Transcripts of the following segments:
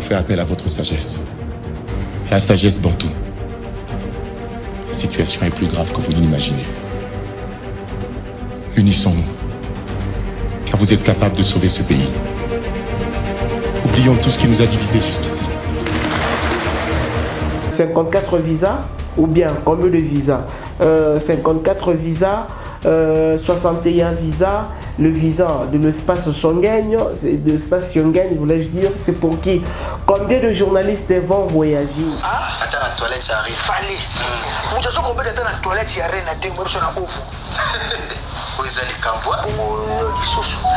faire appel à votre sagesse. À la sagesse bantou. La situation est plus grave que vous ne l'imaginez. Unissons-nous, car vous êtes capables de sauver ce pays. Oublions tout ce qui nous a divisés jusqu'ici. 54 visas, ou bien combien de visas 54 visas, 61 visas, le visa de l'espace Schengen, de l'espace Schengen, voulais-je dire, c'est pour qui? Combien de journalistes vont voyager? Attends, la toilette, ça arrive. Fallait. Vous avez combien de temps la toilette, il y a rien à dire, moi, je suis en ouf. Vous allez camboire?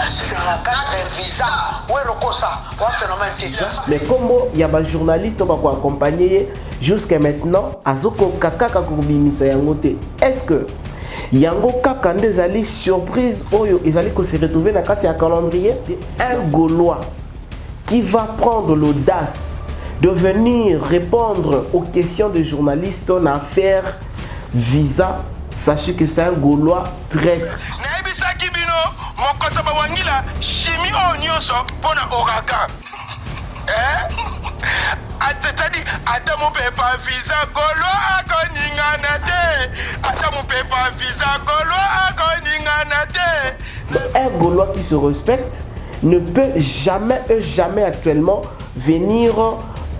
C'est la carte de visa. Ouais, le ça. Ouais, phénomène visa. Mais comme il y a des journalistes qui vont accompagner jusqu'à maintenant, Azoko Kakaka Koubimisa Yangote, est-ce que Yango Kaka des alliés surprise, ils allaient se retrouver dans le calendrier? Un Gaulois qui va prendre l'audace de venir répondre aux questions des journalistes en affaire visa, sachez que c'est un Gaulois traître. Un Gaulois qui se respecte ne peut jamais actuellement venir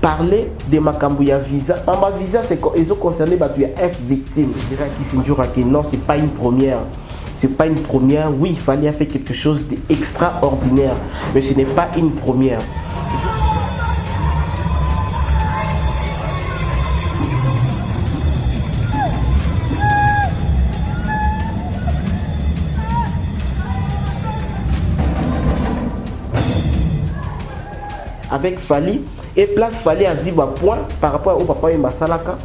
parler de Makambouya visa. Ma visa, c'est qu'ils ont concerné F victime. Je dirais que non, c'est pas une première. C'est pas une première. Oui, il fallait faire quelque chose d'extraordinaire, mais ce n'est pas une première. Avec Fally et place Fally à Ziba point par rapport au papa et Masalaka,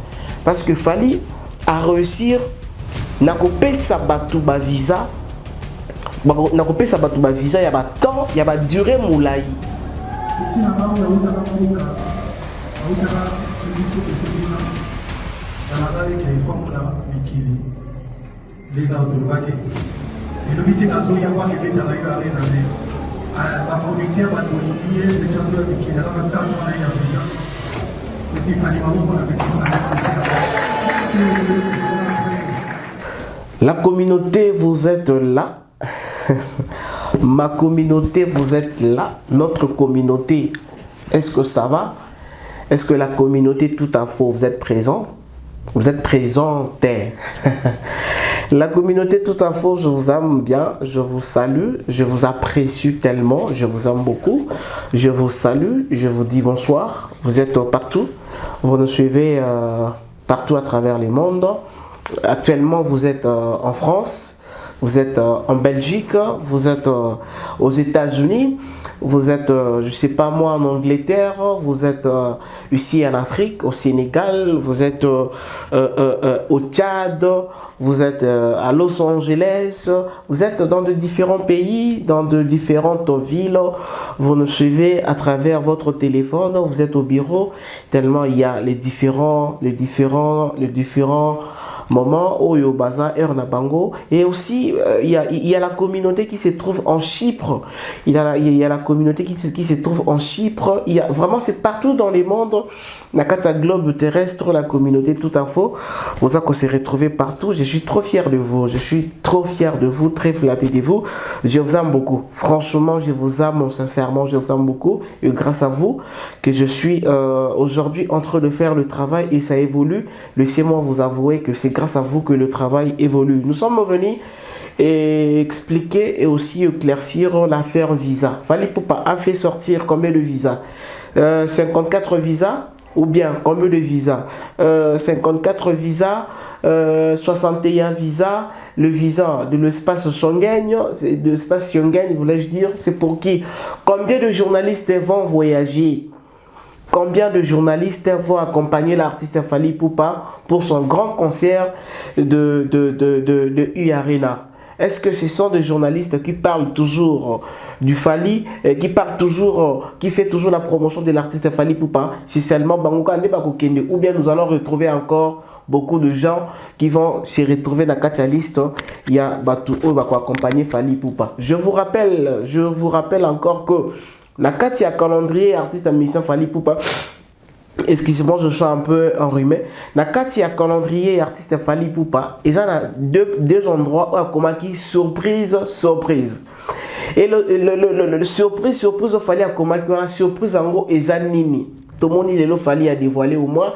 parce que Fally a réussi à couper sa batouba visa, il y a temps, il y a durée moulaï. La communauté, vous êtes là. Ma communauté, vous êtes là. Notre communauté, est-ce que ça va? Est-ce que la communauté tout info, vous êtes présent? Vous êtes présente. La communauté tout info, je vous aime bien, je vous salue, je vous apprécie tellement, je vous aime beaucoup, je vous salue, je vous dis bonsoir. Vous êtes partout, vous nous suivez partout à travers le monde. Actuellement, vous êtes en France, vous êtes en Belgique, vous êtes aux États-Unis, vous êtes, je ne sais pas moi, en Angleterre, vous êtes ici en Afrique, au Sénégal, vous êtes au Tchad, vous êtes à Los Angeles, vous êtes dans de différents pays, dans de différentes villes, vous nous suivez à travers votre téléphone, vous êtes au bureau, tellement il y a les différents moment Oyo Baza Ernabango, et aussi il y a la communauté qui se trouve en Chypre, il y a la communauté qui se trouve en Chypre, il y a vraiment, c'est partout dans les mondes, la carte globe terrestre, la communauté tout info, vous allez se retrouver partout. Je suis trop fier de vous, je suis trop fier de vous, très flatté de vous, je vous aime beaucoup, franchement je vous aime sincèrement, je vous aime beaucoup, et grâce à vous que je suis aujourd'hui en train de faire le travail, et ça évolue. Laissez-moi vous avouer que c'est grâce à vous que le travail évolue. Nous sommes venus et expliquer et aussi éclaircir l'affaire visa. Fally Ipupa a fait sortir combien de visas? 54 visas, ou bien combien de visas 54 visas, 61 visas, le visa de l'espace Schengen, de l'espace Schengen, voulais-je dire, c'est pour qui? Combien de journalistes vont voyager? Combien de journalistes vont accompagner l'artiste Fally Ipupa pour son grand concert de U-Arena? Est-ce que ce sont des journalistes qui parlent toujours du Fally, qui fait toujours la promotion de l'artiste Fally Ipupa? Si seulement Bangoka n'est pas Kokende, ou bien nous allons retrouver encore beaucoup de gens qui vont se retrouver dans la liste. Il y a Batu qui va accompagner Fally Ipupa. Je vous rappelle encore que Nakati a calendrier artiste musicien Fally Ipupa. Excusez-moi, je suis un peu enrhumé. Nakati a calendrier artiste Fally Ipupa. Ils ont deux endroits où comment qui surprise. Et le surprise au Fally a comment qui a surprise en gros Nini. Tout le monde il Fally a dévoilé au moins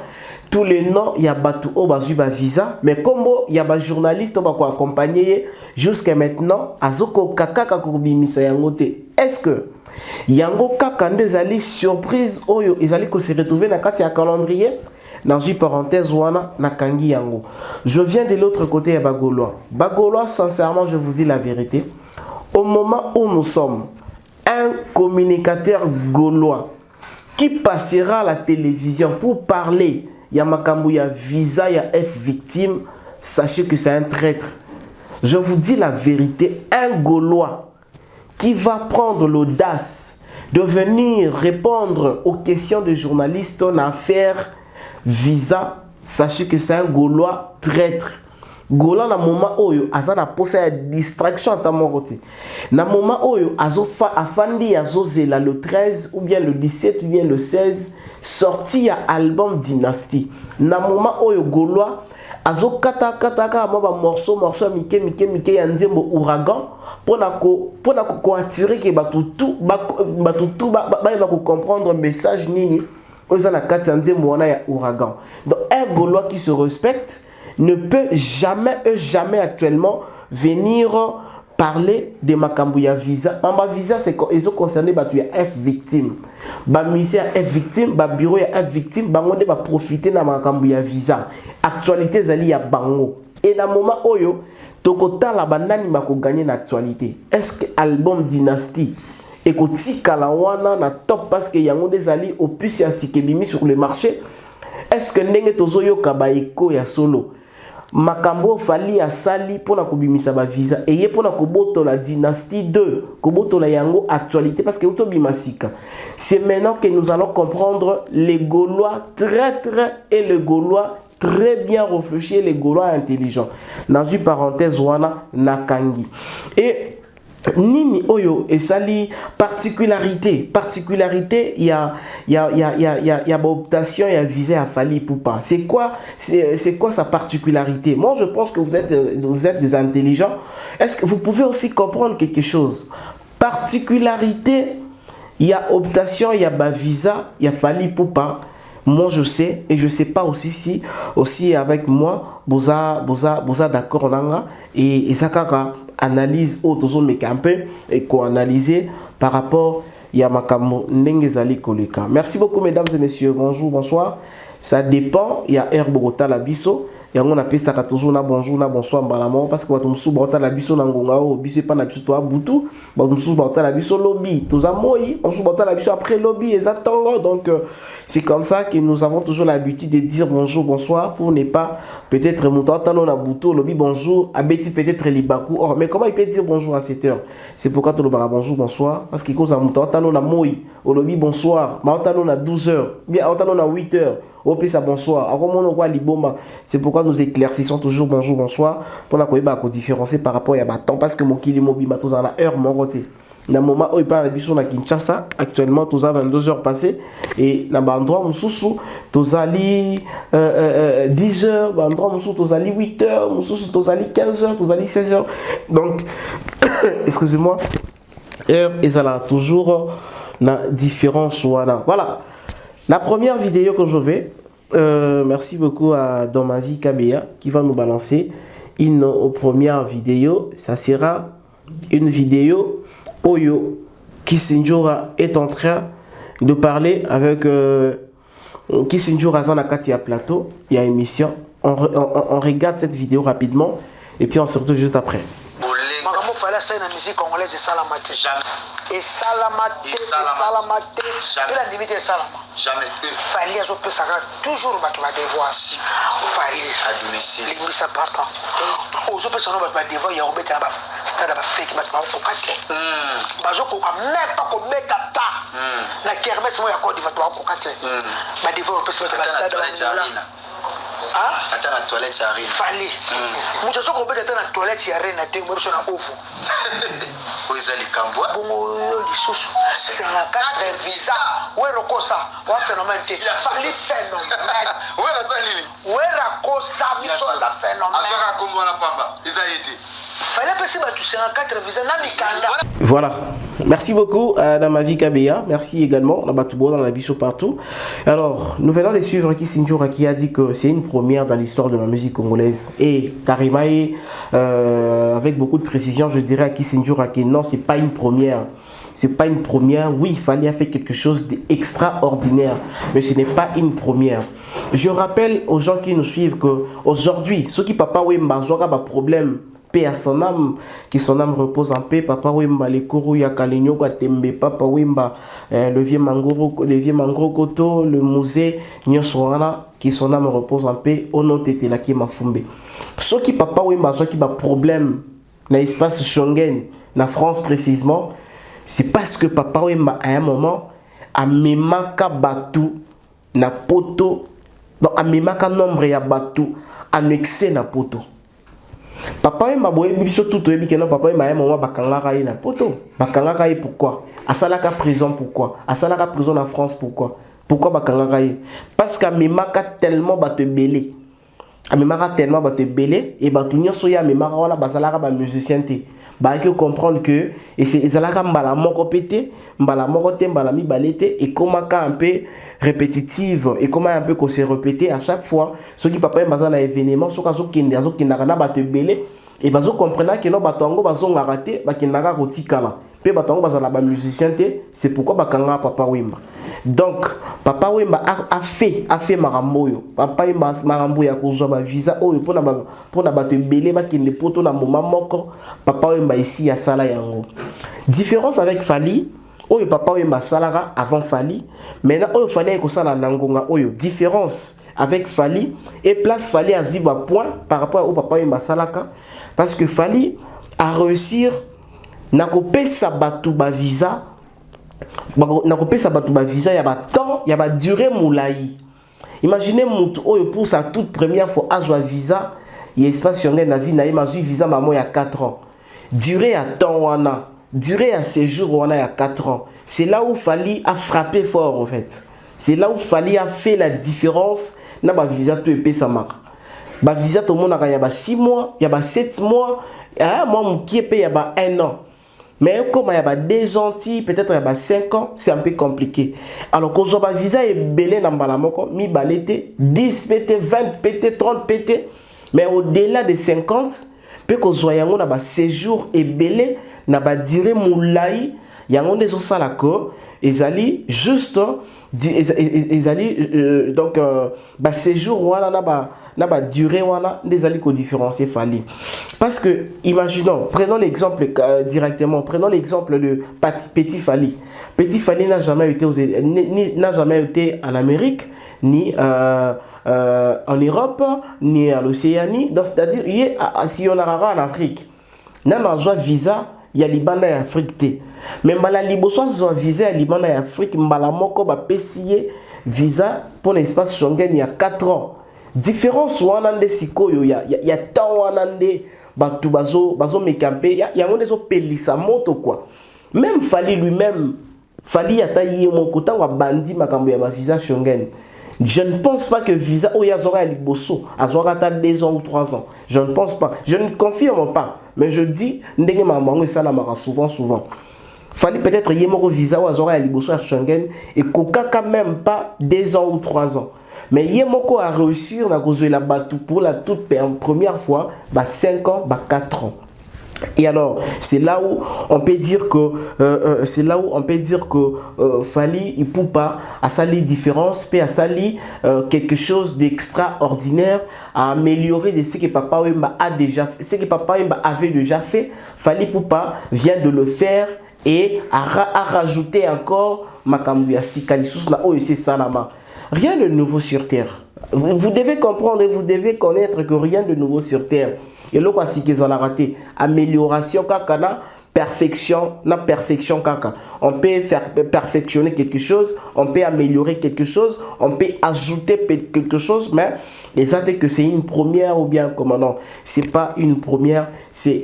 tous les noms. Il y a Batu au Bazuba visa, mais comme il y a des journalistes qui accompagner jusqu'à maintenant, Azoko Kaka Kakubimisa Yangote. Est-ce que Yango Kaka des surprise oyo ils allaient se retrouver dans le calendrier dans une parenthèse wana nakangi yango. Je viens de l'autre côté à Bagolois, sincèrement, je vous dis la vérité. Au moment où nous sommes, un communicateur gaulois qui passera à la télévision pour parler, il y a Makambu, il y a Visa, il y a F victime, sachez que c'est un traître. Je vous dis la vérité, un Gaulois qui va prendre l'audace de venir répondre aux questions des journalistes en affaire Visa, sachez que c'est un Gaulois traître. Gaulois na moment oyo azana posa ya distraction à tamorote. Na moment oyo azofa afandi azozela le 13 ou bien le 17 ou bien le 16 sorti à album Dynasty. Na moment oyo Gaulois azo kata ba morceau mike ya nzembo ouragan pona ko attirer que batutu ba comprendre message nini ozana kata nzembo wana ya ouragan. Donc un Gaulois qui se respecte ne peut jamais actuellement venir parler de Makambuya Visa. Mamba Visa, c'est qu'ils ont concerné F victime. Musicien F victime, bureau F victime, bangonde va profiter de Makambuya Visa. Actualité zali ya bango. Et dans le moment où tokota la banani mako gagner l'actualité. Est-ce que album Dynasty et koti kalawana na top parce que yango des ali au plus ya sikebimi sur le marché? Est-ce que ndenge tozoyo kabaiko ya solo? Makambo Fally a sali pour la kubimisa ba visa et yé pour la koboto la Dynasty 2 koboto la yango actualité parce que utobimasika. C'est maintenant que nous allons comprendre les Gaulois traîtres et les Gaulois très bien réfléchis, les Gaulois intelligents. Dans une parenthèse wana nakangi et Nini Oyo et Sali particularité il y a optation, il y a visé à Fally Ipupa. C'est quoi sa particularité? Moi je pense que vous êtes des intelligents. Est-ce que vous pouvez aussi comprendre quelque chose? Particularité, il y a optation, il y a visa, il y a Fally Ipupa. Moi je sais et je sais pas aussi si aussi avec moi boza d'accord nanga et sakaka analyse autres mais un peu et co-analyser par rapport ya makambo ndenge zali koleka. Merci beaucoup mesdames et messieurs. Bonjour, bonsoir. Ça dépend, il y a Air Bogota la biso. Et on appelle ça toujours na bonjour na bonsoir mbalamo parce que bato musu bota la biso na ngonga o biso pas na biso to abutu bato musu bota la biso lobby toza moi on se bota la biso après lobby exactement. Donc c'est comme ça que nous avons toujours l'habitude de dire bonjour bonsoir pour ne pas peut-être monter talon na butu lobby bonjour abeti peut-être libaku. Or mais comment il peut dire bonjour à cette heure? C'est pourquoi tout le bara bonjour bonsoir parce qu'il cause à monter talon na moi au lobby bonsoir ma talon à 12h bien talon à 8h. Au plus à bonsoir. C'est pourquoi nous éclaircissons toujours bonjour, bonsoir. Pour la différencier par rapport à temps. Parce que mon kili mobile, tous en a heure, mon côté. Dans le moment où il parle de la Kinshasa, actuellement, tous à 22 heures passées. Et dans l'endroit où tous à 10 heures, dans l'endroit où tous à 8 heures, tous à 15 heures, tous à 16 heures. Donc, excusez-moi, heure, et ça là, toujours la différence. Voilà. La première vidéo que je vais, merci beaucoup à Dans ma vie Kabea qui va nous balancer une première vidéo. Ça sera une vidéo Oyo Kissinjura est en train de parler avec Kissinjura Zanakatia Plateau. Il y a une émission. On regarde cette vidéo rapidement et puis on se retrouve juste après. La scène de musique congolaise est salamate. Jamais. Et salamate. Et la limite est salama. Jamais. Fally a toujours battu ma devoir. Fally à domicile. Les ça papa. Aux autres personnes battu ma devoir, il y a un bête à stade à flic battu ma cocaté. Bazoko a même pas qu'on mette à ta. La kermesse moi à Côte d'Ivoire cocaté. Ma devoir peut se mettre à stade à Attends, la toilette arrive. Fallait. Mutu soko beta ta na toilette ya reine na tengo biso na ofu. Oza likambwa. Bongo lisusu. C'est la carte visa. Ouais rokosa. Ouais phénomène te. Fallait phénomène. Ouais la salini. Ouais rakosa biso la phénomène. Azaka kombo na pamba. Eza yete. Fallait passer ba tu 54 visa na mikanda. Voilà. Merci beaucoup dans ma vie Kabea. Merci également dans Batoubo, dans la Bichot partout. Alors, nous venons de suivre Kissinjura qui a dit que c'est une première dans l'histoire de la musique congolaise. Et Karimae, avec beaucoup de précision, je dirais à Kissinjura que non, c'est pas une première. C'est pas une première. Oui, il fallait faire quelque chose d'extraordinaire, mais ce n'est pas une première. Je rappelle aux gens qui nous suivent que aujourd'hui, ceux qui papa Wemba Zouara ba problème. Paix à son âme, que son âme repose en paix. Papa Wemba, les Kourou, Yakaligno, Gatembe, Papa Wemba, le vieux Mangro Koto, le musée, Nyoswana, que son âme repose en paix. Ono Tete la qui m'a fumé. Ceux qui Papa Wemba, ceux qui ont problème dans l'espace Schengen, en France précisément, c'est parce que Papa Wemba, à un moment, a memaka batu na poto, donc a memaka nombre ya batu, annexé na poto. Papa m'a boye biso tout oyebi que non papa m'a un moment bakangaka na poto bakangaka pourquoi asalaka prison pourquoi asalaka prison en France pourquoi bakangaka parce qu'à memaka tellement ba te belé amemaka tellement ba te belé et ba tout nyonso ya memaka wana basalaka ba musicien te ba que comprendre que et c'est ezalaka mbala moko pété mbala moko te mbala mi balete et komaka un peu répétitive et comment un peu qu'on s'est répété à chaque fois ceux qui papa bazana na événement ceux qui azo kinaka ba te belé et bazo comprendre que no batongo bazo ngaraté ba kinaka kotikala pe batongo bazala ba musicien te c'est pourquoi bakanga papa Wemba donc papa Wemba a fait maramboyo papa Wemba maramboyo ya kozwa ba visa oyo pona ba te belé ba kinde poto na moment moko papa Wemba ici ya sala yango différence avec Fally oyo papa Wemba salara avant Fally maintenant oyo Fally ko sala nangonga oyo différence avec Fally et place Fally à ziba point par rapport au papa Wemba salaka parce que Fally a réussir na kopesa batu ba visa ya ba temps ya ba durée moulaï. Imaginez mutu oyo pour sa toute première fois azwa visa ya espace Schengen na vie na mazui visa maman ya 4 ans durée à temps wana durée à séjour wana ya 4 ans. C'est là où Fally a frappé fort en fait. C'est là où Fally a fait la différence na ba visa to epé samaka. Ba visa to mona ya ba 6 mois, ya ba 7 mois, ah moi mon qui epé ya ba 1 an. Mais comme il y a 2 ans, peut-être il y a 5 ans, c'est un peu compliqué. Alors quand on a visa est belé dans balamoko, mi balete 10 pt, 20 pt, 30 pt, mais au-delà de 50, peut qu'on soit yango na ba séjour et belé na ba durée moulaï, yango des ça la ko, ezali juste ezali donc ba séjour wala na ba durée wala des ali ko différencier Fally parce que imaginons prenons l'exemple directement prenons l'exemple de Petit Fally. Petit Fally n'a jamais été en Amérique ni en Europe ni à l'Océanie, donc c'est-à-dire il est si on a en Afrique n'a pas visa il y a Liban et Afrique té mais mbala liboso zo visa ya Liban et Afrique mbala moko ba pesier visa pour l'espace Schengen il y a 4 ans. Différence wana nde sikoyo ya temps wana nde batu bazo mekampe ya ngonde zo pelisa moto quoi. Même Fally lui-même Fally ata yé moko tango bandi makambo ya ba visa Schengen. Je ne pense pas que visa oyazora liboso azora ta 2 ans ou 3 ans. Je ne pense pas. Je ne confirme pas. Mais je dis ndenge mamango et ça la mara souvent. Fally peut-être yé moko visa oyazora liboso à Schengen et koka quand même pas 2 ans ou 3 ans. Mais Yemoko a réussi à causer la bateau pour la toute première fois, 5 ans, 4 ans. Et alors, c'est là où on peut dire que Fally il peut pas à sali différence, peut à sali quelque chose d'extraordinaire, à améliorer de ce que Papa Wemba a déjà fait, ce que Papa Wemba avait déjà fait. Fally Poupa vient de le faire et à rajouter encore Makambuya Sikalisus na OEC Salama. Rien de nouveau sur terre. Vous devez comprendre et vous devez connaître que rien de nouveau sur terre. Et là, c'est qu'ils ont raté. Amélioration, kakana, perfection kaka. On peut faire perfectionner quelque chose, on peut améliorer quelque chose, on peut ajouter quelque chose, mais exactement que c'est une première ou bien comment non, c'est pas une première, c'est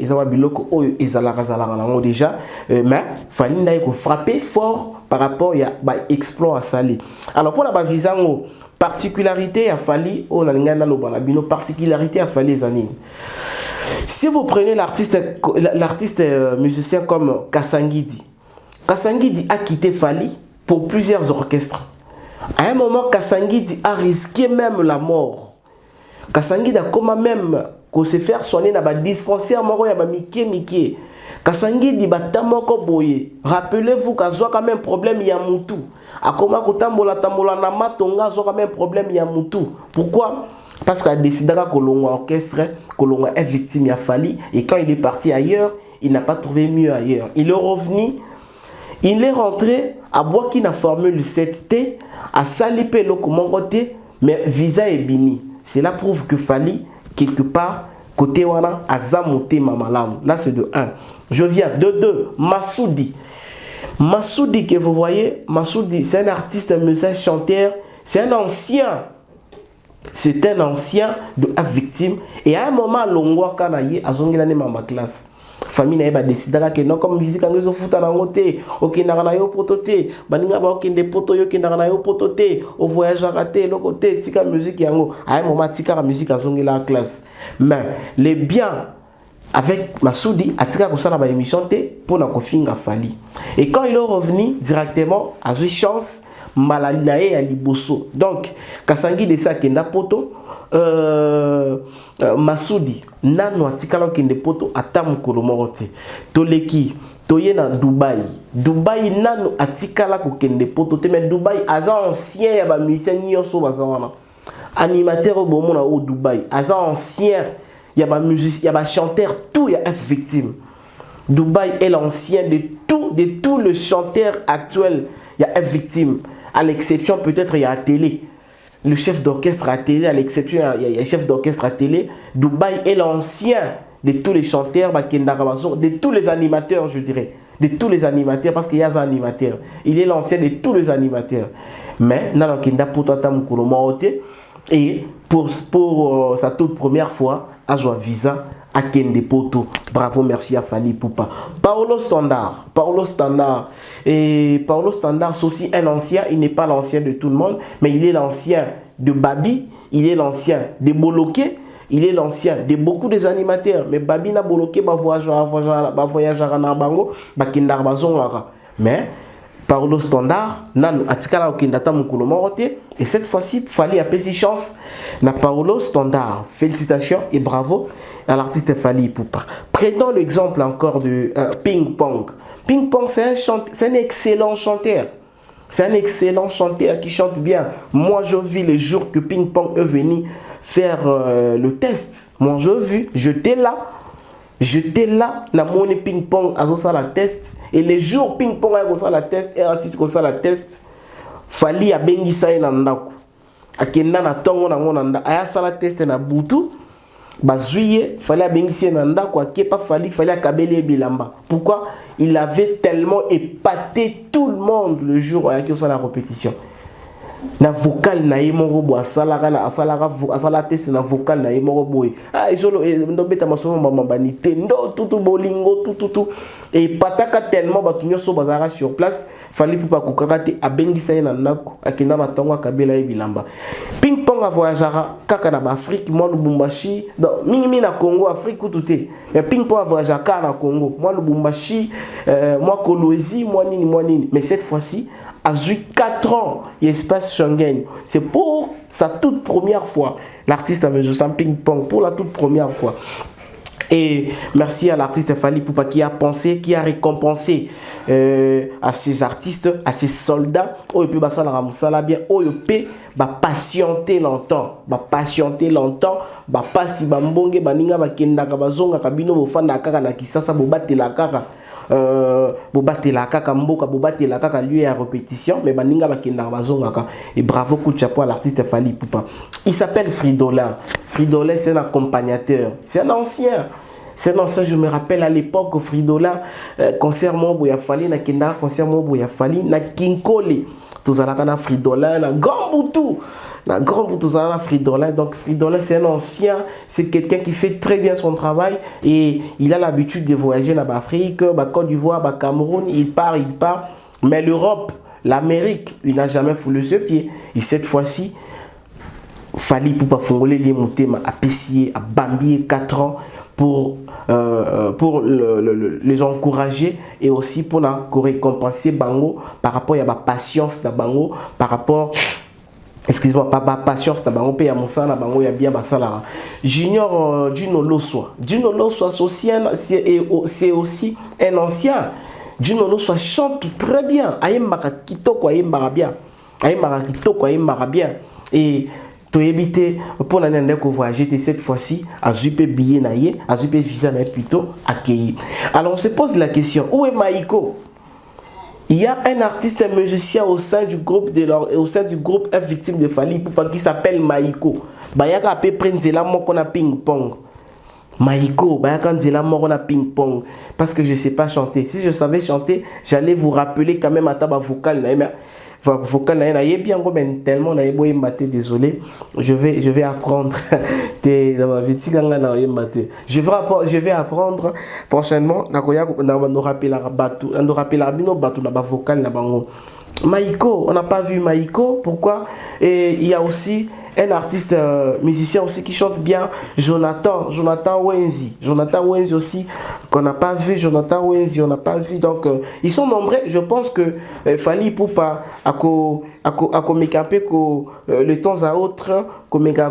déjà, mais fallait qu'il faut frapper fort par rapport à exploit à Sali. Alors pour la visa particularité a fallu particularité a fallu les années. Si vous prenez l'artiste musicien comme Kasangidi a quitté Fali pour plusieurs orchestres. À un moment, Kasangidi a risqué même la mort. Kasangidi a comme même qu'on se faire soigner dans un dispensaire moro ya ba mike. Kasangidi batamoko boye. Rappelez-vous qu'azoa quand même problème ya mutu. Akoma kotambola na matonga azoa quand même problème ya mutu. Pourquoi? Parce qu'il a décidé que l'on orchestre, que l'on est victime à Fali. Et quand il est parti ailleurs, il n'a pas trouvé mieux ailleurs. Il est revenu, il est rentré à Boakina Formule 7T, à Salipé Lokomongote, mais visa est bini. Cela prouve que Fali, quelque part, côté wana, a zamoté mamalam. Là, c'est de 1. Je viens de 2. Massoudi. Massoudi que vous voyez, Massoudi, c'est un artiste, musicien, chanteur, c'est un ancien. C'est un ancien de la victime. Et à un moment, l'ongwa kanaye a zongilane ma classe. Famille n'a pas décidé que non, comme musique en réseau foot à l'angoté, ok, n'a pas eu pototé, baninga ba ok, des potos, ok, n'a pas eu pototé, au voyage à raté, le côté, tika musique yango. À un moment, tika la musique a zongila classe. Mais les biens avec Massoudi, a tika ko sana ba émission pour na kofinga Fali. Et quand il est revenu directement, a eu chance. Malanae à Liboso. Donc, Kasangi de ça kenda poto, Massoudi, nano atikalo kende poto atam kolomorote. Toleki, toye na Dubaï. Dubaï nano atikala ko kende poto. Mais Dubaï, aza ancien ya ba musicien nyonso bazawana. Animateur au bon au Dubaï. Aza ancien ya ba musicien, ya ba chanteur, tout ya F victime. Dubaï est l'ancien de tous les chanteurs actuels. Il y a F victime. À l'exception, peut-être, il y a la télé. Le chef d'orchestre à télé, à l'exception, il y a le chef d'orchestre à télé. Dubaï est l'ancien de tous les chanteurs, de tous les animateurs, je dirais. De tous les animateurs, parce qu'il y a un animateur. Il est l'ancien de tous les animateurs. Mais, et pour sa toute première fois, à Joa Visa, à Kende Poto. Bravo, merci à Fali Poupa. Paolo Standard. Et Paolo Standard, c'est aussi un ancien. Il n'est pas l'ancien de tout le monde, mais il est l'ancien de Babi. Il est l'ancien de Boloké. Il est l'ancien de beaucoup des animateurs. Mais Babi n'a Boloké, voyageur à Nabango, Bakindar Bazongara. Mais Paolo Standard, nan atikala okindata mukulu morote. Et cette fois-ci, Fali a payé chance na Paolo Standard. Félicitations et bravo à l'artiste Fali Poupa. Prenons l'exemple encore de Ping Pong. Ping Pong, c'est un excellent chanteur. C'est un excellent chanteur qui chante bien. Moi, je vis les jours que Ping Pong est venu faire le test. Moi, je vis, j'étais là, na mon Ping Pong a ça la test. Et les jours Ping Pong a ça la test, et assiste comme ça la test. Fali a bengi sa na ndako. Akenda na tongo na ngona nda. Aya ça la test na butu. Bazuye, Fali a bengi sa na ndako. Akepa Fali a kabele bilamba. Pourquoi? Il avait tellement épaté tout le monde le jour où il y a la répétition. Na vocal na yemoro bo asalara test na vocal na yemoro boy isolo ndo beta masomo mamba ni tendo tutu bolingo tutu et pataka tellement batu nyoso bazara sur place Fali Poupa kokakate abengisa na nako akenda na tongo akabela bilamba. Ping Pong a voyagera kaka na Afrique moi Lubumbashi mingi na Congo Afrique tout mais Ping Pong a voyagera kaka na Congo moi Lubumbashi moi Kolwezi moi nini mais cette fois-ci a eu 4 ans, il espace Schengen. C'est pour sa toute première fois. L'artiste a joué sans Ping Pong pour la toute première fois. Et merci à l'artiste Fali Poupa qui a pensé, qui a récompensé à ces artistes, à ces soldats. Oh, et puis, ça la musala bien. Oh, et puis, patienter longtemps. Patienter longtemps. Pasi bambonge, baninga, bakenda, kabazonga, kabino, bofanda, kaka, na kisasa, bobate la kaka. Bobate la kaka mboka bobate la kaka lieu à répétition mais baninga bakenda bazonga et bravo coup de chapeau à l'artiste Fali Poupa. Il s'appelle Fridola. Fridola c'est un accompagnateur, c'est un ancien C'est non, ça je me rappelle à l'époque, Fridola, concert Mobo Yafali, na Kendara, concert Mobo Yafali, na Kinkole, tous à la Fridola, na Grand Boutou. La grande Boutouza Fridolin. Donc Fridolin, c'est un ancien, c'est quelqu'un qui fait très bien son travail et il a l'habitude de voyager dans l'Afrique, Côte d'Ivoire, Cameroun, il part. Mais l'Europe, l'Amérique, il n'a jamais foulé ce pied. Et cette fois-ci, Fali pour pas fongoler les moutema à Pessier, à Bambi, 4 ans pour les encourager et aussi pour récompenser Bango par rapport à la patience de Bango, par rapport excusez-moi, pas patience, on paye à mon sang, il y a bien basala. Junior Juno Loswa. Juno Loswa c'est aussi un ancien. Juno Loswa chante très bien. Aïmara kitoko, aïmara bien. Aïmara kitoko, aïmara bien. Et tu éviter pour l'année que voyager cette fois-ci à Zupe billet naïe, à Zupe visa naïe plutôt accueilli. Alors on se pose la question, où est Maïko? Il y a un artiste, un musicien au sein du groupe F victime de Fali Ipupa qui s'appelle Maïko. Bayaka a peu prendre la mort qu'on a ping-pong. Maïko, Bayaka Nzela mort qu'on a ping-pong. Parce que je ne sais pas chanter. Si je savais chanter, j'allais vous rappeler quand même à table vocale. Vocal bien tellement désolé, je vais apprendre je vais apprendre prochainement Maïko, on n'a pas vu Maïko, pourquoi? Et il y a aussi un artiste musicien aussi qui chante bien, Jonathan Wenzi aussi, qu'on n'a pas vu, Jonathan Wenzi, on n'a pas vu, donc ils sont nombreux, je pense que Fali Ipupa à le temps à autre,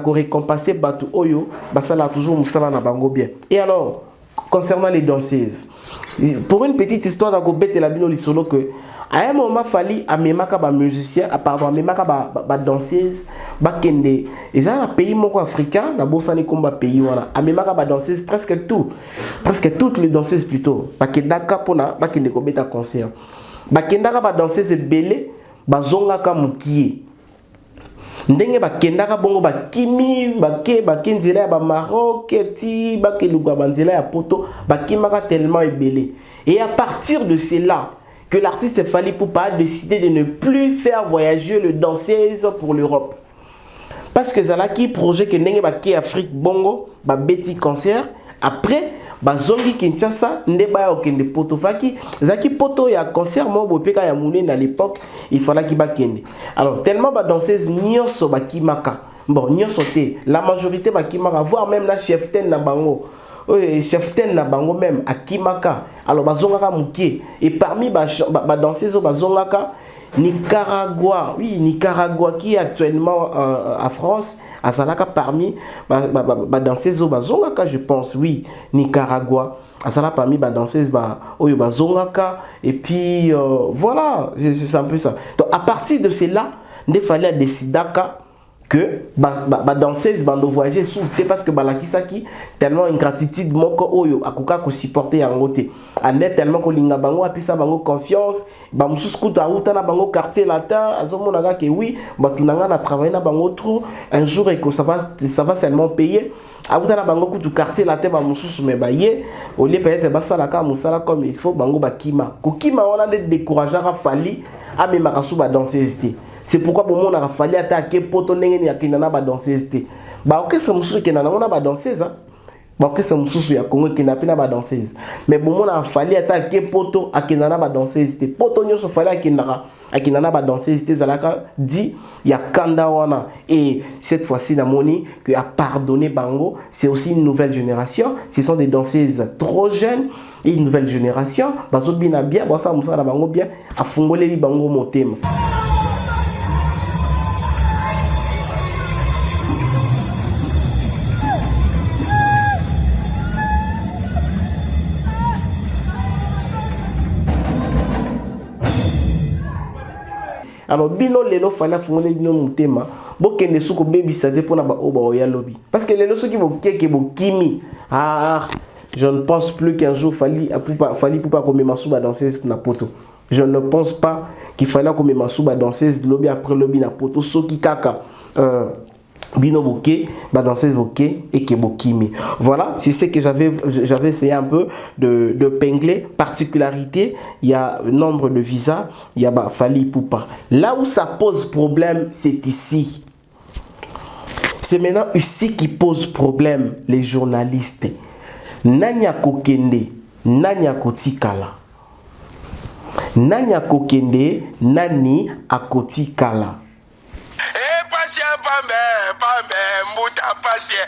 récompenser Batu Oyo, ça l'a toujours Moussala na bango bien. Et alors, concernant les danseuses, pour une petite histoire d'Agobet et la Bino Lissolo que à un moment, Fali a memaka ba musicien, pardon, memaka ba danseuse, ba kende. Et ça, le pays moko africain, la bourse ni comme pays wana. A memaka ba danseuse presque toutes les danseuses plutôt. Ba kendaka pona, ba kende ko beta concert. Ba kendaka ba danseuse belé, ba zonga ka mukie. Ndenge ba kendaka bongo ba kimi, ba kenzela ba Maroc, ti ba keluga banzela ya poto, ba kimaka tellement belé. Et à partir de cela, que l'artiste Fali Ipupa a décidé de ne plus faire voyager le danseuse pour l'Europe. Parce que Zalaki projet que n'enge ba ki Afrique bongo, ba beti concert, après ba zongi Kinshasa, ndeba okende poto faki, zaki poto ya concert mo bopeka ya mouné à l'époque, il fallait ki ba kende. Alors tellement ba danseuse nyonso ba kimaka. Bon, nyonso te, la majorité ba kimaka, voire même la cheftaine na bango. Cheftaine na bango même à Kimaka. Alors bazongaka mukie et parmi ba danseuses bazongaka Nicaragua, oui Nicaragua qui est actuellement à France, azalaka parmi ba danseuses bazongaka je pense, oui Nicaragua. Azala parmi ba danseuses oyo bazongaka et puis voilà, c'est un peu ça. Donc à partir de cela, il fallait décider que ba danseuse bando voyager sous parce que balakisaki tellement ingratitude moko oyo akoka ko supporter yango te ane tellement ko linga bango apisa bango confiance ba mususu kuta uta na bango quartier latin azomona ka que oui batunanga na travailler na bango trop un jour et que ça va seulement payer abuta na bango kutu quartier latin ba mususu me baye au lieu peut-être basala ka musala comme il faut bango bakima kokima wana de décourager a Fali a memaka sous ba danseuse te. C'est pourquoi pour moi on a fallu attaquer poto ndenge ya kinana ba danseuse te. Ba okesa mususu kinana mona ba danseuse hein. Ba okesa mususu ya Congo kinapina ba danseuse. Mais pour moi on a fallu attaquer poto akinana ba danseuse te. Poto nyoso fallu akinana ba danseuse te zalaka dit ya kanda wana et cette fois-ci na moni que a pardonné bango, c'est aussi une nouvelle génération, ce sont des danseuses trop jeunes et une nouvelle génération bazo bina bien ba sa musala bango bien a fungoleli bango motema. Alors bino lelo fala fongole bino mutema bokende suko baby sade pona ba oba oya lobby parce que lelo soki bokeke bokimi je ne pense plus qu'un jour Fali Ipupa comme masuba danseuse na poto. Je ne pense pas qu'il fallait comme masuba danseuse lobby après lobby na poto soki kaka Bino Boké, danseuse Boké et Kebokimi. Voilà, je sais que j'avais essayé un peu de pingler. Particularité, il y a nombre de visas, il y a Fally Ipupa. Là où ça pose problème, c'est ici. C'est maintenant ici qui pose problème, les journalistes. Nanya Kokende, Nanya Kotikala. Nanya Kokende, Nani Akotikala. Pambe, Mbuta, pasie,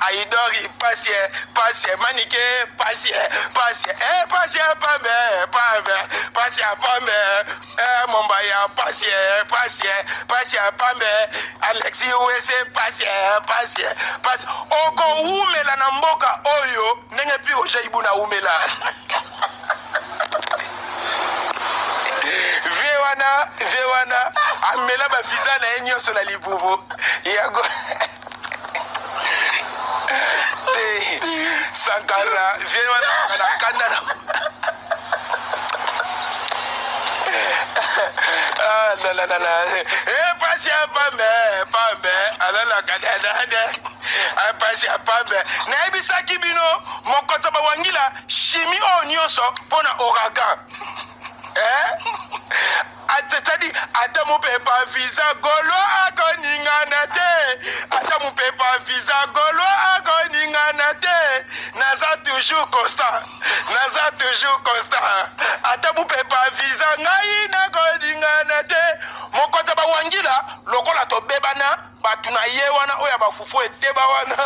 Aidori, pasie, Manike, pasie, Pambe, Mombaya, pasie, Pambe, Alexis Wese, pasie, Oko umela na mboka oyo, nenge pi oja ibuna umela. Vewana, amela ba visa na enyo so na libubu. Yago. Sankara, Vewana na kanana. La. Pasia Pambe, alala kadada. Pasia Pambe. Na ibisaki bino, mokota ba wangila, chimi o nyoso pona ouragan. Atati ata mu pepa visa golo akoningana te. Ata mu pepa visa golo akoningana te. Naza toujours constant. Ata mu pepa visa ngai na koningana te. Mokota ba wangila lokola to bebana batuna ye wana oya ba fufu eteba wana.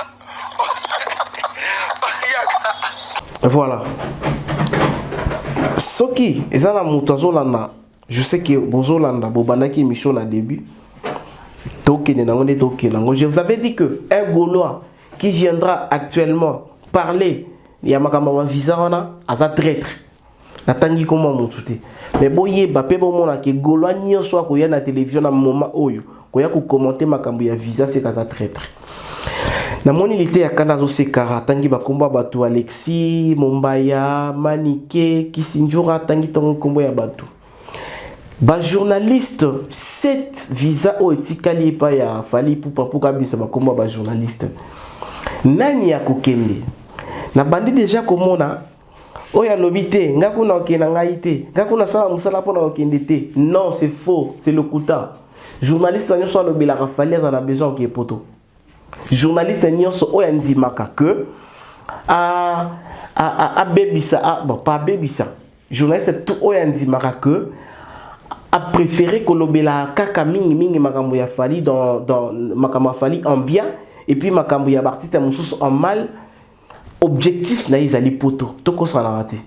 Voilà. Soki ezana mutazolanda. Je sais que Bozolanda, Bobandaki émission na début. Je vous avais dit que un Gaulois qui viendra actuellement parler, il y a ma visa à sa traître. Natangi comment mon touté. Mais boye bapé bon mona que Gaulois ni soit ko ya na télévision na moment oyo, ko ya ko commenter makambo ya visa c'est sa traître. Na monilité ya kana zo sekara tangi bakomba batu Alexis, Mombaya, Manike, Kisinjura tangi tongo kombo ya batu. Ba journaliste 7 visa o etikali pa ya Fally Ipupa pour bisa ba komba ba journaliste. Nani ya kokende. Na bandi déjà komona oya lobité ngakuna okena ngaite. Ngakuna sala musala pona okende te. Non, c'est faux, c'est le kuta. Journaliste nyonso lobela ka Fally a besoin ke poto. Journaliste nyonso oya ndimaka que a bebisa bon pas bebisa. Journaliste tout oya ndimaka que a préféré kolobela kaka mingi makambo ya Fally dans makambo Fally en bien et puis makambo ya artiste mususu en mal. Objectif na izali poto toko sanarati.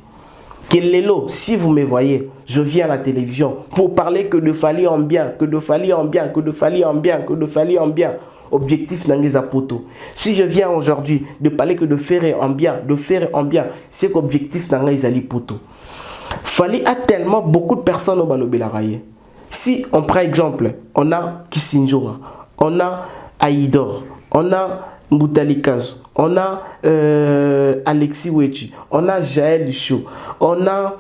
Kelelo, si vous me voyez, je viens à la télévision pour parler que de Fally en bien, que de Fally en bien, que de Fally en bien, que de Fally en bien. Objectif n'angeza poto. Si je viens aujourd'hui de parler que de faire en bien, c'est qu'objectif n'angeza li poto. Fally a tellement beaucoup de personnes au Balobelaraye. Si on prend exemple, on a Kisinjura, on a Aïdor, on a Mbutalikaz, on a Alexis Wechi, on a Jaël Chou, on a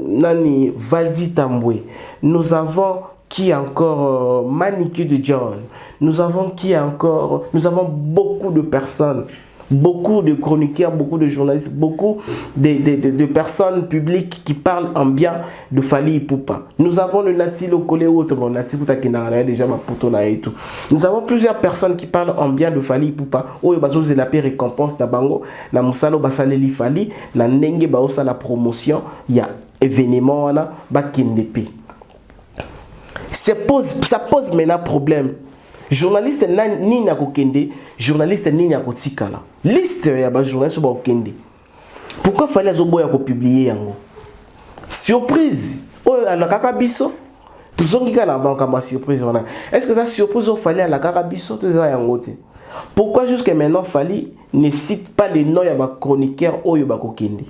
Nani Valdi Tamboué. Nous avons qui encore Manique de John. Nous avons qui encore. Nous avons beaucoup de personnes. Beaucoup de chroniqueurs, beaucoup de journalistes, beaucoup de personnes publiques qui parlent en bien de Fally Ipupa. Nous avons le Nati Lokole autre, Nati Kuta qui n'a déjà ma potona et tout. Nous avons plusieurs personnes qui parlent en bien de Fally Ipupa. Oyo bazo la paix récompense na bango, na musalo basaleli Fally, na nenge baosa la promotion, il y a événement wana ba kindepe. Ça pose maintenant problème. Journaliste ni na kokende, journaliste ni na kotikala. Liste ya ba journaliste ba kokende. Pourquoi Fally azoboya ko publier yango? Surprise. Oh la kaka biso. Tuzongi kana banka ma surprise wana. Est-ce que ça surprise au Fally la kaka biso tout ça yango te? Pourquoi jusqu'à maintenant Fally ne cite pas les noms ya ba chroniqueurs oyo ba kokende?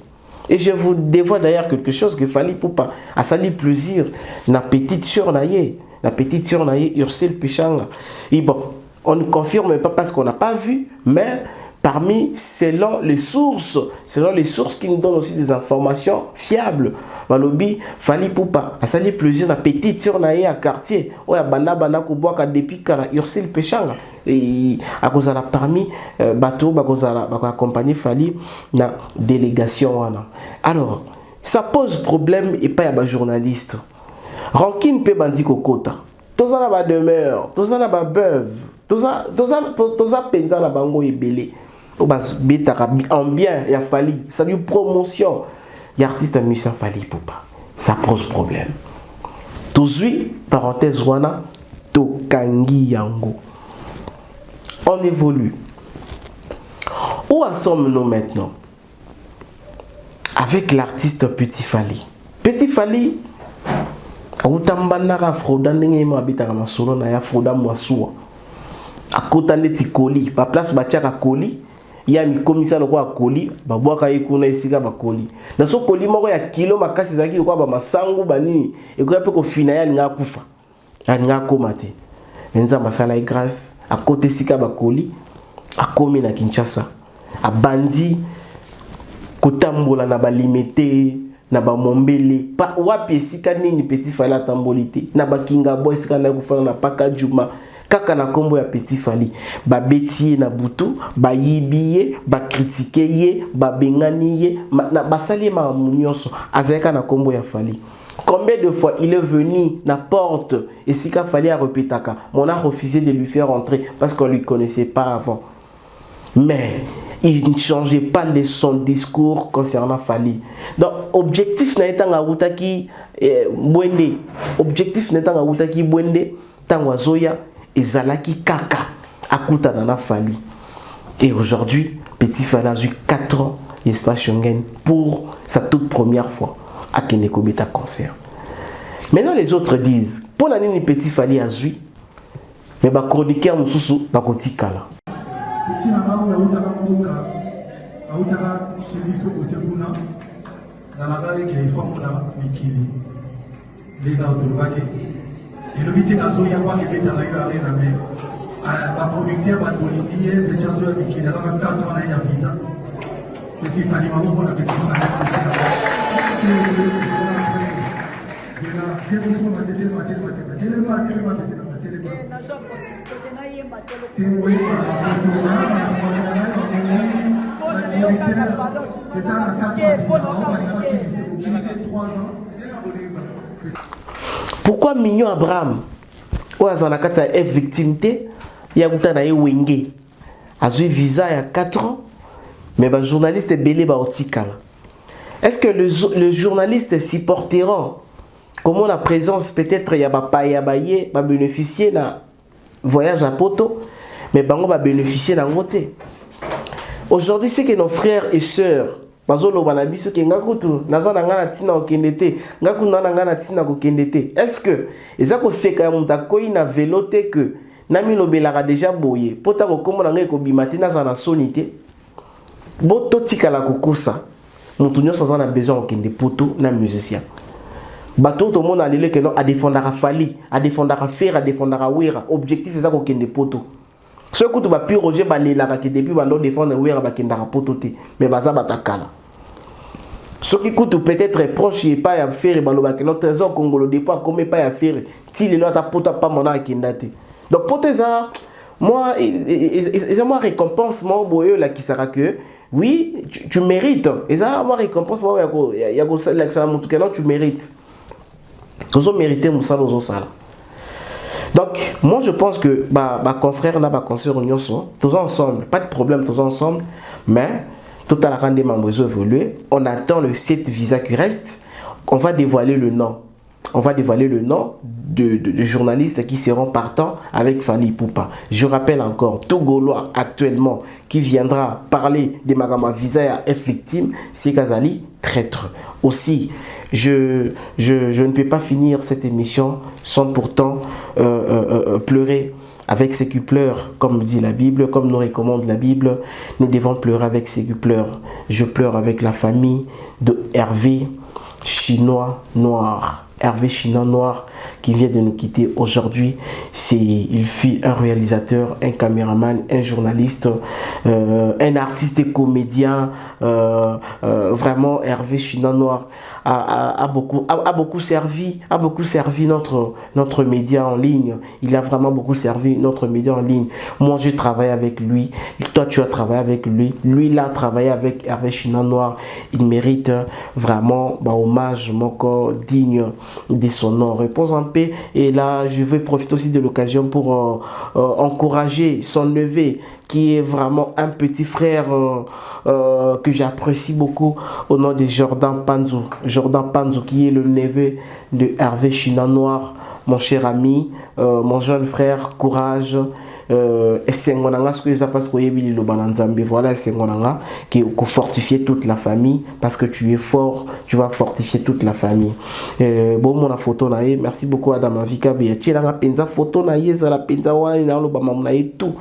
Et je vous dévoile d'ailleurs quelque chose que Fally Ipupa a sali plaisir na petite sœur na ye. La petite sœur Ursule Pichanga. Et bon, on ne confirme pas parce qu'on n'a pas vu, mais selon les sources qui nous donnent aussi des informations fiables. Balobi, Fally Ipupa, a sali plaisir na petite sœur na ye à quartier. Oya banda ko boaka depuis kala Ursule Pechanga. Et à cause de parmi bateau, à cause de accompagner Fally na délégation wana. Alors, ça pose problème et pas à journaliste. Rancune pe bandi kokota. Tous ça ba demeure, tous ça ba beuve, tous ça penza la bango ebele. O ba betaka en bien ya Fally, ça lui promotion. Y artiste musicien Fally Ipupa. Ça pose problème. Toujours parenthèse wana to kangi yango. On évolue. Où en sommes-nous maintenant? Avec l'artiste Petit Fally. Petit Fally Autambana frauda ndenge mo abitaka masolo na ya frauda mwasuwa. Akota neti koli, ba place ba tiaka koli, ya mi komisa loko akoli, ba bwaka yekuna esika ba koli. Na so koli moko ya kilo makasi zaki ko ba masangu banini, ekoya pe ko fina ya nga kufa. Ya nga komate. Menza masala grâce akote sika ba koli, akomi na Kinshasa. Abandi kotambola na ba limité na ba mombele pa wapi esika nini Petit Fally atambolité na ba kinga boy esika na kufana na paka juma kaka na kombo ya Petit Fally ba betiye na butu ba yibiye ba critiquer ye ba bengani ye na basali ma munyoso azeka na kombo ya Fally. Combien de fois il est venu na porte esika Fally a répétaka on a refusé de lui faire entrer parce qu'on lui connaissait pas avant. Mais il ne changeait pas de son discours concernant Fally. Donc, objectif n'est pas de Bwende. Objectif n'est pas de Bwende. Tangwa Zoya et Zalaki Kaka. Akuta Nana Fally. Et aujourd'hui, Petit Fally a eu 4 ans d'espace Schengen pour sa toute première fois à Keneko Beta concert. Maintenant, les autres disent, pour l'année Petit Fally a eu, mais les chroniqueurs nous sont Bakotikala. Petit maman, autaka chemise côté kuna dans la gare qui est formula mikili les dans le baquet et le bité kazo ya kwa ke dans la gare na mais ba producteur ba bolivie le chazo mikili dans 4 ans ya visa Petit Fally maman pour la Petit Fally Pourquoi Mignon Abraham est victimité? Il y a un wenge. A eu visa il y a 4 ans, mais le journaliste est belé baotikala. Est-ce que le journaliste s'y portera? Comment la présence peut-être il y a baye va bénéficier d'un voyage à Poto, mais bango va bénéficier d'un côté. Aujourd'hui, c'est que nos frères et sœurs, est-ce que ezako seka monta koi na velote que nami lobelaka déjà boye pota ko komona ngai ko bimati na sana sonité boto tikala kokosa mutu nyonso za na besoin okende poto na musicien bato to mona lele que non a défendre Fally a défendre faire a défendre wera objectif ezako kende poto ce que tu vas plus Roger balela que depuis bando défendre wera ba kenda poto te mais baza batakala. Ce qui coûte peut-être proche et pas à faire, notre trésor congolais départ comme pas à faire, si les lois pas pas mon akindate. Donc pour ça, moi, moi récompense moi boyo la qui sera que oui, tu mérites. Et ça moi récompense moi il y a que tu mérites. Tous ont mérité Moussa aux sala. Donc moi je pense que ma confrère là, ma consoeur union sont tous ensemble, pas de problème tous ensemble, mais tout à la fin des membres évoluer, on attend le 7 visa qui reste, on va dévoiler le nom. On va dévoiler le nom de journalistes qui seront partants avec Fally Ipupa. Je rappelle encore, tout Gaulois actuellement qui viendra parler de Magama Visa et F victime, c'est Kazali traître. Aussi, je ne peux pas finir cette émission sans pourtant pleurer avec ceux qui pleurent, comme dit la Bible, comme nous recommande la Bible. Nous devons pleurer avec ceux qui pleurent. Je pleure avec la famille de Hervé Chinois Noir. Hervé China Noir qui vient de nous quitter aujourd'hui. Il fut un réalisateur, un caméraman, un journaliste, un artiste et comédien. Vraiment, Hervé China Noir a beaucoup servi notre média en ligne. Il a vraiment beaucoup servi notre média en ligne. Moi, je travaille avec lui. Toi, tu as travaillé avec lui. Lui, il a travaillé avec Hervé China Noir. Il mérite vraiment hommage, mon corps digne de son nom. Repose en paix. Et là, je veux profiter aussi de l'occasion pour encourager son neveu, qui est vraiment un petit frère que j'apprécie beaucoup, au nom de Jordan Panzou. Jordan Panzou, qui est le neveu de Hervé China Noir, mon cher ami, mon jeune frère, courage. Voilà, qui fortifier toute la famille, parce que tu es fort, tu vas fortifier toute la famille. Bon, mon photo naïe, merci beaucoup à Adam Avika. Photo naïe, ça la penza tout.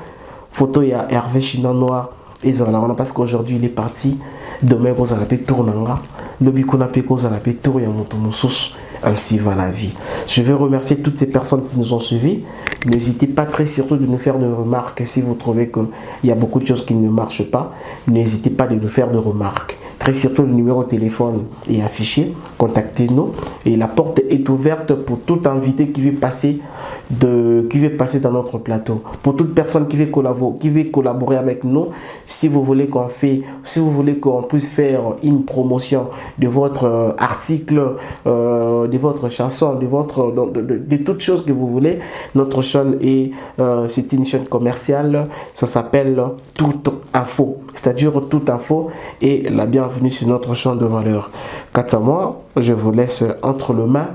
Photo il y a Hervé China Noir et parce qu'aujourd'hui il est parti. Demain vous allez tournanga. Le bikuna peko vous allez tour ya moto musus. Ainsi va la vie. Je veux remercier toutes ces personnes qui nous ont suivis. N'hésitez pas très surtout de nous faire des remarques. Si vous trouvez qu'il y a beaucoup de choses qui ne marchent pas, n'hésitez pas de nous faire des remarques. Très surtout le numéro de téléphone est affiché. Contactez-nous. Et la porte est ouverte pour tout invité qui veut passer dans notre plateau. Pour toute personne qui veut collaborer avec nous, si vous voulez qu'on puisse faire une promotion de votre article, de votre chanson, de toutes choses que vous voulez, notre chaîne c'est une chaîne commerciale. Ça s'appelle Toute Info, c'est-à-dire Toute Info, et la bienvenue sur notre chaîne de valeur. Quant à moi, je vous laisse entre les mains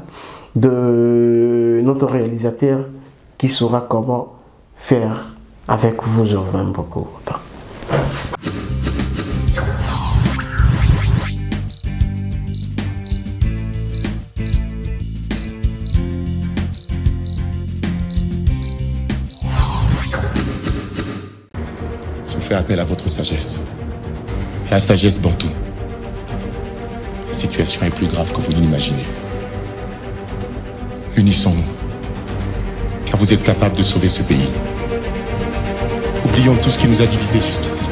de notre réalisateur qui saura comment faire avec vous. Je vous aime beaucoup. Je fais appel à votre sagesse, à la sagesse bantou. La situation est plus grave que vous ne l'imaginez. Unissons-nous, car vous êtes capables de sauver ce pays. Oublions tout ce qui nous a divisés jusqu'ici.